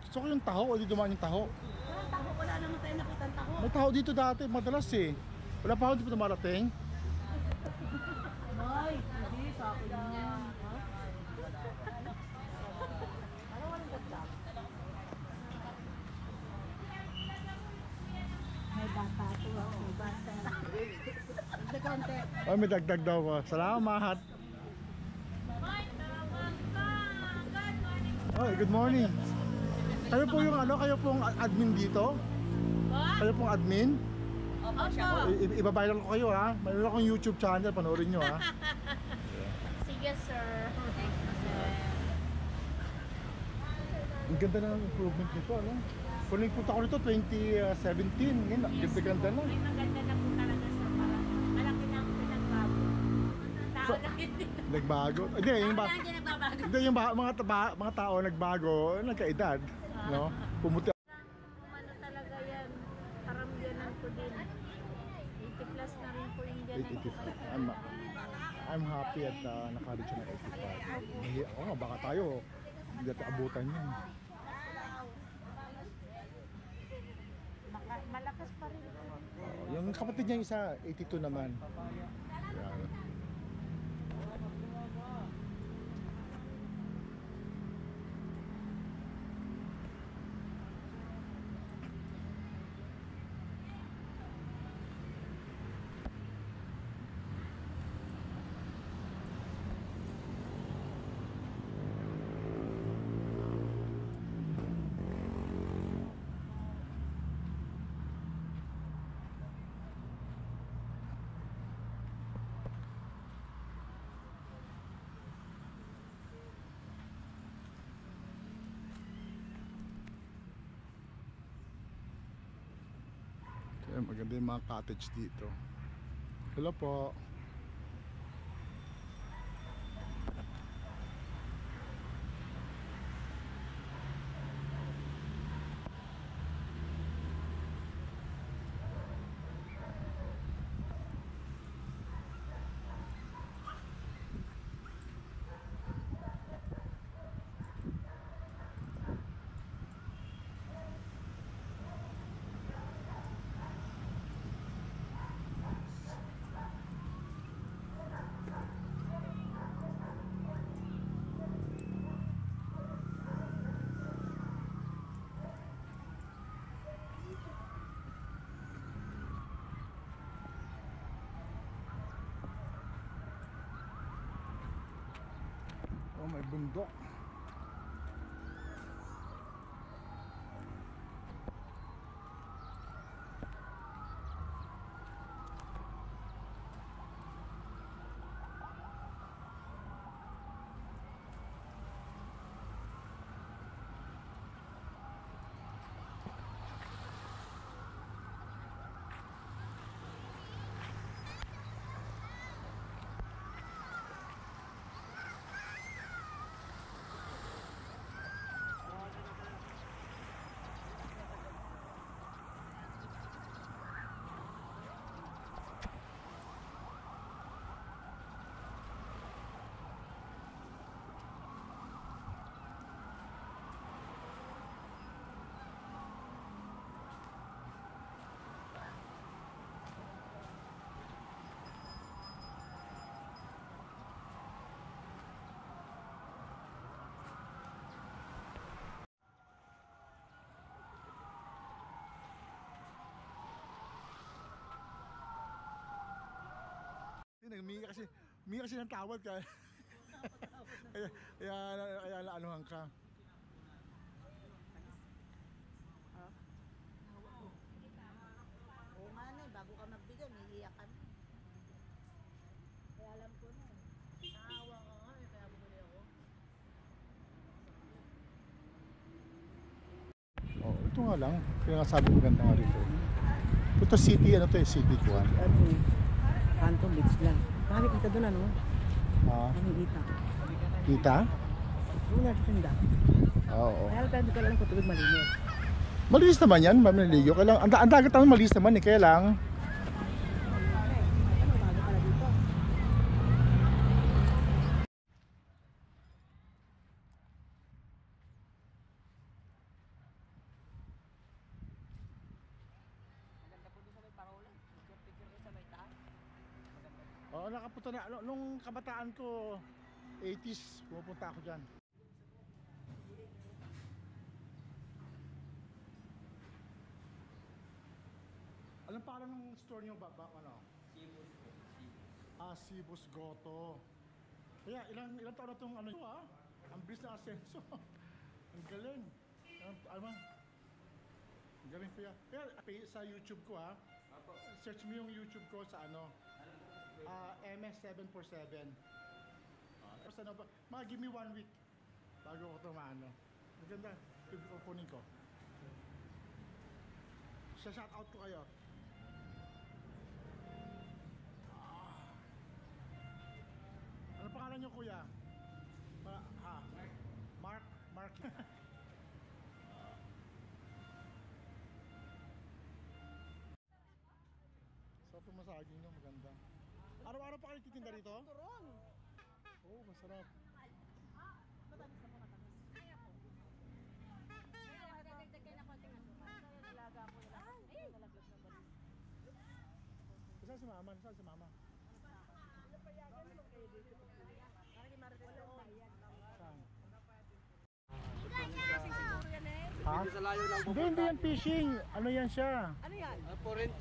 Gusto ko yung taho o di dumaan yung taho. Walang taho, wala naman tayo nakita ang taho. May taho dito dati, madalas eh. Wala pa ako, di pa dumarating. Ay, hindi, sa akin yan. Ano walang gagdag? May bata ito, may bata. Hindi konti. Ay, may dagdag daw pa. Salamat. Ay, good morning. Kayo po yung ano, kayo pong admin dito? Kayo pong admin? Opo, siya. Ibabayral ko kayo ha. Mayroon akong YouTube channel, panoorin nyo ha. Sige, sir. Thank you, sir. Ang ganda na ng improvement nito, ano? Kung nagpunta ko nito 2017, ngayon, ganda na. May maganda na po talaga, sir. Parang malaki na ang pinagbago. Tao lang hindi. Nagbago? Hindi, yung Tao lang hindi nagbabago. hindi, yung mga tao nagbago, nagkaedad, no? Pumuti. Ano talaga yan, karamdaman ko din. 80 plus na rin po yung dyan. 85. I'm happy at nakalit siya ng 85. Oo nga, baka tayo, hindi natin abutan yan. Malakas pa rin. Yung kapatid niya isa, 82 naman. Yan. Kaya maganda yung mga cottage dito. Hello po. Oh, may bundok. Humingi kasi ng tawad ka. kaya naanuhan ka. Oo nga na, bago ka magbigay, may iiyak ka na. Kaya alam ko na. Naawa ka nga, kaya bumuli ako. Oh, ito nga lang. Kaya nga sabi ko ganda nga rito. Ito city, ano to eh, city ko. Ano, Phantom Beach lang. Marami kita doon ano? Ah, Ano kita? kita? Doon nagtinda. Oo. Kaya lang ka lang kung tubig malinis. Malinis naman yan, mamiligo. Kaya lang, ang dagat naman malinis naman eh. Kaya lang, Ano, bago pala dito? nakapunta na. Nung kabataan ko, 80s, pumupunta ako dyan. Anong pangalan ng store niyo ba? Ano? Sibus po. Sibus Goto. Kaya ilang taon na itong ano ito ha? Ang bilis na asenso. Ang galing. Ang galing kuya. Kaya sa YouTube ko ha. Apo. Search mo yung YouTube ko sa ano. MS747. Tapos ano ba? Give me 1 week bago ko ito maano. Maganda. Kunin ko. Shout out ko kayo. Ano pangalan niyo kuya? Mark. So pumasaging nyo, maganda. Araw-araw pa kayo titinda rito? Turon. Oo, masarap. Matamis na po, matamis. Kaya po. Kaya magdadagdag kayo na konting asukal. Kaya nalaga ko nila. Ay! Nalaglag na ba? Saan si mama? Saan si mama? Para kay Marites doon. Saan? Siguro yan eh. Ha? Sa layo lang po. Hindi yan fishing. Ano yan siya? Ano yan? For rent